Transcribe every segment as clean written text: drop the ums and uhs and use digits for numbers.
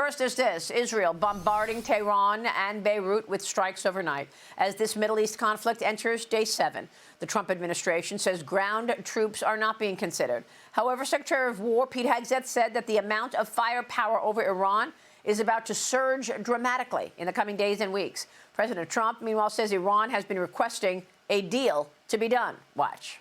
first is this. Israel bombarding Tehran and Beirut with strikes overnight as this Middle East conflict enters day 7. The Trump administration says ground troops are not being considered. However, Secretary of War Pete Hegseth said that the amount of firepower over Iran is about to surge dramatically in the coming days and weeks. President Trump, meanwhile, says Iran has been requesting a deal to be done. Watch.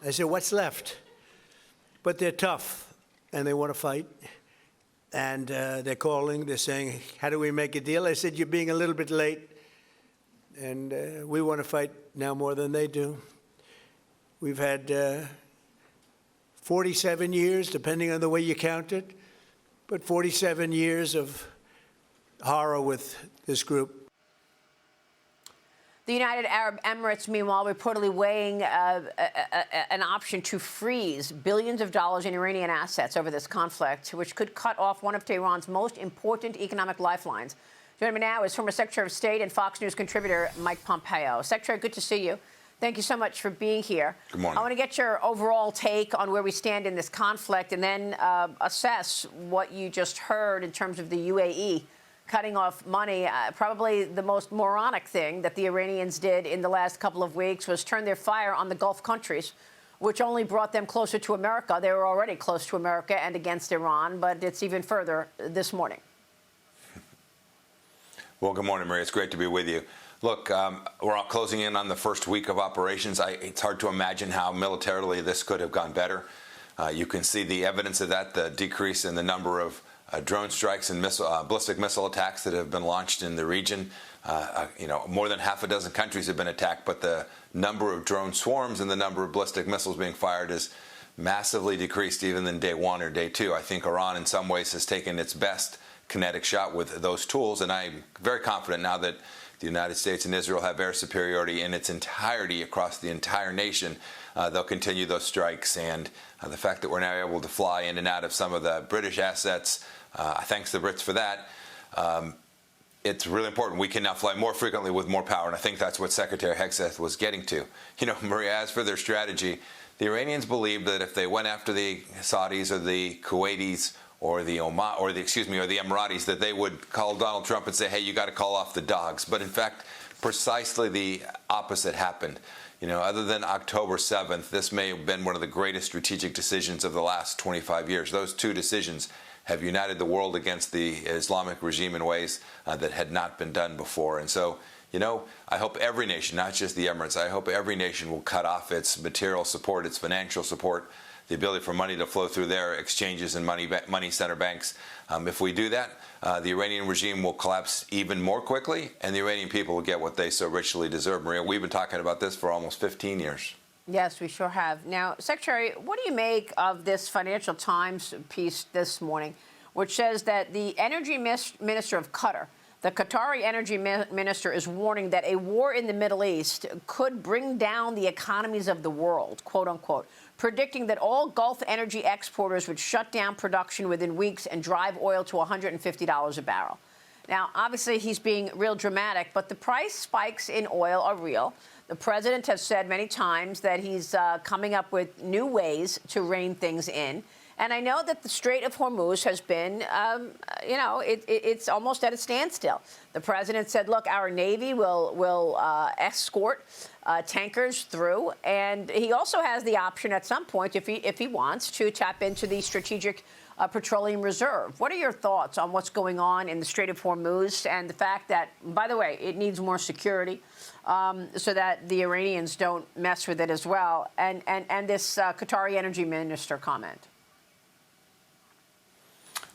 I said, what's left? But they're tough, and they want to fight. And they're calling, they're saying, how do we make a deal? I said, you're being a little bit late, and we want to fight now more than they do. We've had 47 years, depending on the way you count it, but 47 years of horror with this group. The United Arab Emirates, meanwhile, reportedly weighing an option to freeze billions of dollars in Iranian assets over this conflict, which could cut off one of Tehran's most important economic lifelines. Joining me now is former Secretary of State and Fox News contributor Mike Pompeo. Secretary, good to see you. Thank you so much for being here. Good morning. I want to get your overall take on where we stand in this conflict and then assess what you just heard in terms of the UAE cutting off money. Probably the most moronic thing that the Iranians did in the last couple of weeks was turn their fire on the Gulf countries, which only brought them closer to America. They were already close to America and against Iran, but it's even further this morning. Well, good morning, Maria. It's great to be with you. Look, we're all closing in on the first week of operations. It's hard to imagine how militarily this could have gone better. You can see the evidence of that, the decrease in the number of drone strikes and ballistic missile attacks that have been launched in the region. More than half a dozen countries have been attacked, but the number of drone swarms and the number of ballistic missiles being fired is massively decreased even than day 1 or day 2. I think Iran in some ways has taken its best kinetic shot with those tools, and I'm very confident now that the United States and Israel have air superiority in its entirety across the entire nation. They'll continue those strikes, and the fact that we're now able to fly in and out of some of the British assets, thanks to the Brits for that, it's really important. We can now fly more frequently with more power, and I think that's what Secretary Hegseth was getting to. You know, Maria, as for their strategy, the Iranians believed that if they went after the Saudis or the Kuwaitis or the Emiratis, that they would call Donald Trump and say, hey, you got to call off the dogs. But in fact, precisely the opposite happened. You know, other than October 7th, this may have been one of the greatest strategic decisions of the last 25 years. Those two decisions have united the world against the Islamic regime in ways that had not been done before. And so, you know, I hope every nation, not just the Emirates, I hope every nation will cut off its material support, its financial support, the ability for money to flow through their exchanges and money center banks. If we do that, the Iranian regime will collapse even more quickly, and the Iranian people will get what they so richly deserve. Maria, we've been talking about this for almost 15 years. Yes, we sure have. Now, Secretary, what do you make of this Financial Times piece this morning, which says that the energy minister of Qatar, the Qatari energy minister, is warning that a war in the Middle East could bring down the economies of the world, quote unquote, predicting that all Gulf energy exporters would shut down production within weeks and drive oil to $150 a barrel. Now, obviously, he's being real dramatic, but the price spikes in oil are real. The president has said many times that he's coming up with new ways to rein things in. And I know that the Strait of Hormuz has been, it's almost at a standstill. The president said, look, our Navy will escort tankers through. And he also has the option at some point, if he wants, to tap into the Strategic Petroleum Reserve. What are your thoughts on what's going on in the Strait of Hormuz and the fact that, by the way, it needs more security so that the Iranians don't mess with it as well, and this Qatari energy minister comment?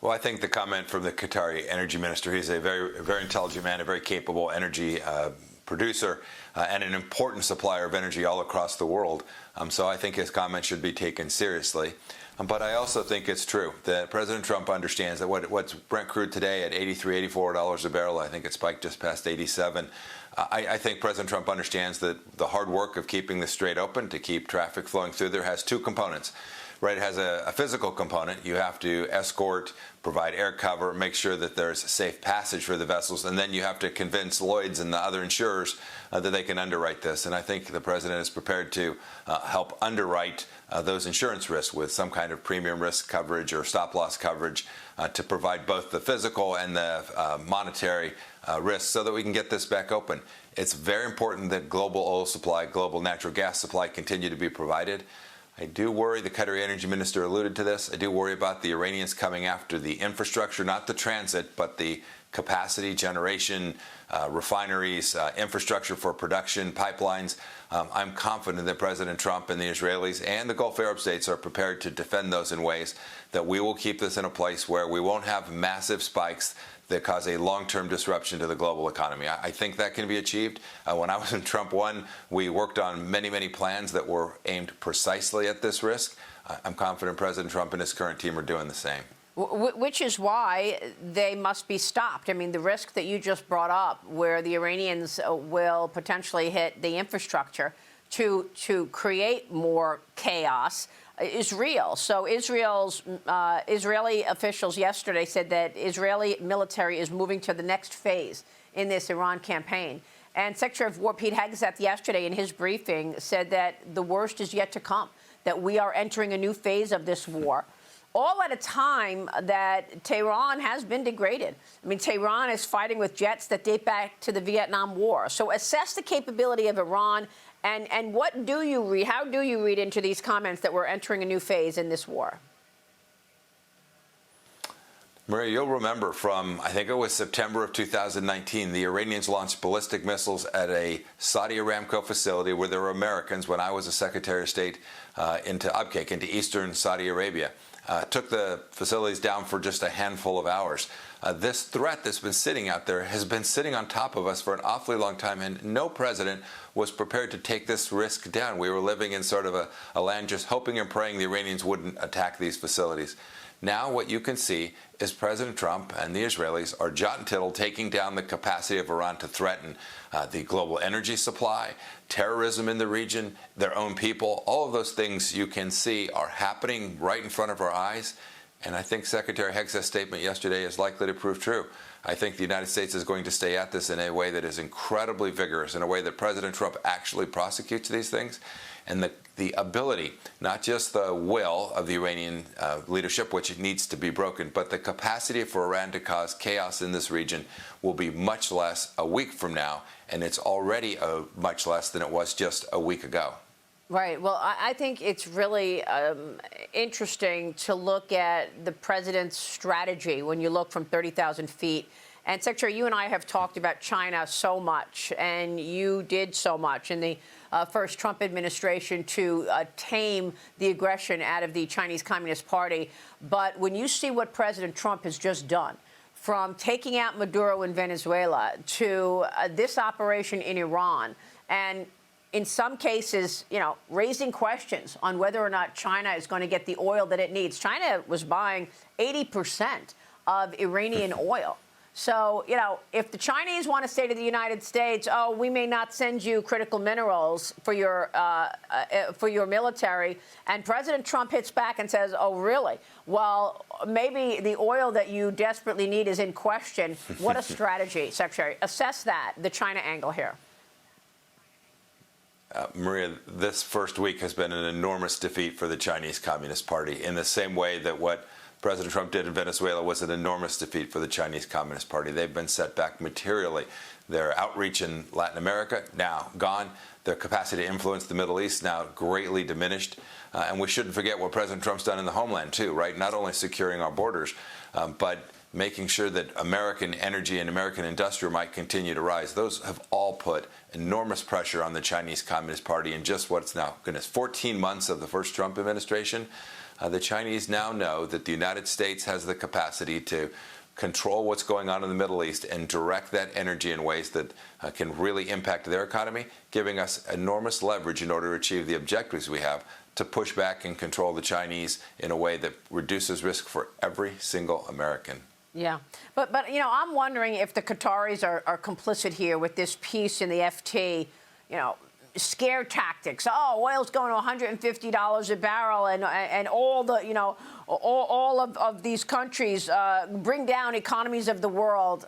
Well, I think the comment from the Qatari energy minister, he's a very, very intelligent man, a very capable energy producer, and an important supplier of energy all across the world. So I think his comment should be taken seriously. But I also think it's true that President Trump understands that what's Brent crude today at $83, $84 a barrel, I think it spiked just past 87. I think President Trump understands that the hard work of keeping the Strait open to keep traffic flowing through there has two components. Right, it has a physical component. You have to escort, provide air cover, make sure that there's safe passage for the vessels, and then you have to convince Lloyd's and the other insurers that they can underwrite this. And I think the president is prepared to help underwrite those insurance risks with some kind of premium risk coverage or stop loss coverage to provide both the physical and the monetary risks so that we can get this back open. It's very important that global oil supply, global natural gas supply continue to be provided. I do worry, the Qatari energy minister alluded to this, I do worry about the Iranians coming after the infrastructure, not the transit, but the capacity, generation, refineries, infrastructure for production, pipelines. I'm confident that President Trump and the Israelis and the Gulf Arab states are prepared to defend those in ways that we will keep this in a place where we won't have massive spikes that cause a long-term disruption to the global economy. I think that can be achieved. When I was in Trump 1, we worked on many, many plans that were aimed precisely at this risk. I'm confident President Trump and his current team are doing the same. Which is why they must be stopped. I mean, the risk that you just brought up, where the Iranians will potentially hit the infrastructure to create more chaos, is real. So Israeli officials yesterday said that Israeli military is moving to the next phase in this Iran campaign. And Secretary of War Pete Hegseth yesterday in his briefing said that the worst is yet to come, that we are entering a new phase of this war, all at a time that Tehran has been degraded. I mean, Tehran is fighting with jets that date back to the Vietnam War. So assess the capability of Iran. And what do you read? How do you read into these comments that we're entering a new phase in this war? Maria, you'll remember from, I think it was September of 2019, the Iranians launched ballistic missiles at a Saudi Aramco facility where there were Americans when I was a Secretary of State into Abqaiq, into eastern Saudi Arabia. Took the facilities down for just a handful of hours. This threat that's been sitting out there has been sitting on top of us for an awfully long time, and no president was prepared to take this risk down. We were living in sort of a land just hoping and praying the Iranians wouldn't attack these facilities. Now what you can see is President Trump and the Israelis are jot and tittle taking down the capacity of Iran to threaten the global energy supply, terrorism in the region, their own people. All of those things you can see are happening right in front of our eyes. And I think Secretary Hegseth's statement yesterday is likely to prove true. I think the United States is going to stay at this in a way that is incredibly vigorous, in a way that President Trump actually prosecutes these things. And the ability, not just the will of the Iranian leadership, which needs to be broken, but the capacity for Iran to cause chaos in this region will be much less a week from now. And it's already much less than it was just a week ago. Right. Well, I think it's really interesting to look at the president's strategy when you look from 30,000 feet. And Secretary, you and I have talked about China so much, and you did so much in the first Trump administration to tame the aggression out of the Chinese Communist Party. But when you see what President Trump has just done, from taking out Maduro in Venezuela to this operation in Iran, and in some cases, you know, raising questions on whether or not China is going to get the oil that it needs. China was buying 80% of Iranian oil. So, you know, if the Chinese want to say to the United States, oh, we may not send you critical minerals for your military, and President Trump hits back and says, oh, really? Well, maybe the oil that you desperately need is in question. What a strategy, Secretary. Assess that, the China angle here. Maria, this first week has been an enormous defeat for the Chinese Communist Party, in the same way that what President Trump did in Venezuela was an enormous defeat for the Chinese Communist Party. They've been set back materially. Their outreach in Latin America, now gone. Their capacity to influence the Middle East, now greatly diminished. And we shouldn't forget what President Trump's done in the homeland, too, right? Not only securing our borders, but making sure that American energy and American industry might continue to rise. Those have all put enormous pressure on the Chinese Communist Party in just what's now, goodness, 14 months of the first Trump administration. The Chinese now know that the United States has the capacity to control what's going on in the Middle East and direct that energy in ways that can really impact their economy, giving us enormous leverage in order to achieve the objectives we have to push back and control the Chinese in a way that reduces risk for every single American. Yeah. But you know, I'm wondering if the Qataris are complicit here with this piece in the FT, you know, scare tactics. Oh, oil's going to $150 a barrel, and all the, you know, all of these countries bring down economies of the world.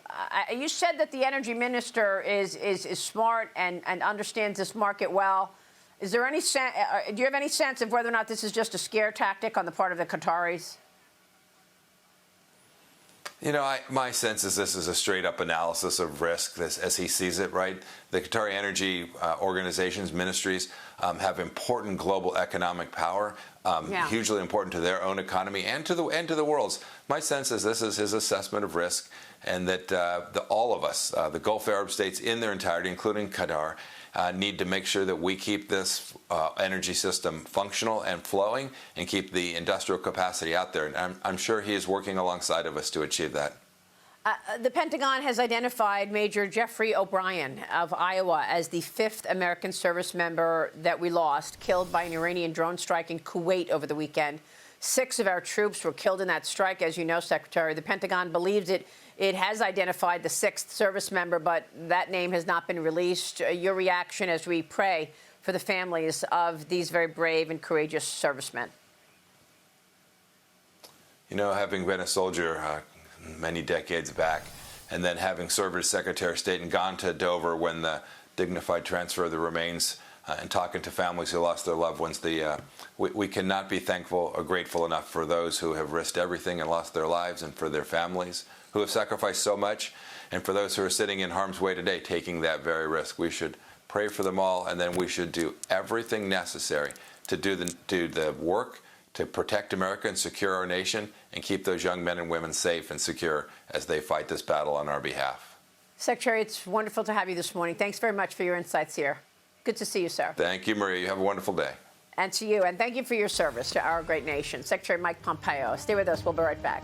You said that the energy minister is smart and understands this market well. Is there any do you have any sense of whether or not this is just a scare tactic on the part of the Qataris? You know, my sense is this is a straight-up analysis of risk, as he sees it, right? The Qatari energy organizations, ministries, have important global economic power, hugely important to their own economy and to the world's. My sense is this is his assessment of risk, and that all of us, the Gulf Arab states in their entirety, including Qatar, need to make sure that we keep this energy system functional and flowing and keep the industrial capacity out there. And I'm sure he is working alongside of us to achieve that. The Pentagon has identified Major Jeffrey O'Brien of Iowa as the 5th American service member that we lost, killed by an Iranian drone strike in Kuwait over the weekend. 6 of our troops were killed in that strike, as you know, Secretary. The Pentagon believes it has identified the 6th service member, but that name has not been released. Your reaction as we pray for the families of these very brave and courageous servicemen? You know, having been a soldier many decades back, and then having served as Secretary of State and gone to Dover when the dignified transfer of the remains and talking to families who lost their loved ones, we cannot be thankful or grateful enough for those who have risked everything and lost their lives, and for their families who have sacrificed so much, and for those who are sitting in harm's way today taking that very risk. We should pray for them all, and then we should do everything necessary to do the work to protect America and secure our nation and keep those young men and women safe and secure as they fight this battle on our behalf. Secretary, it's wonderful to have you this morning. Thanks very much for your insights here. Good to see you, sir. Thank you, Maria. You have a wonderful day. And to you, and thank you for your service to our great nation. Secretary Mike Pompeo. Stay with us. We'll be right back.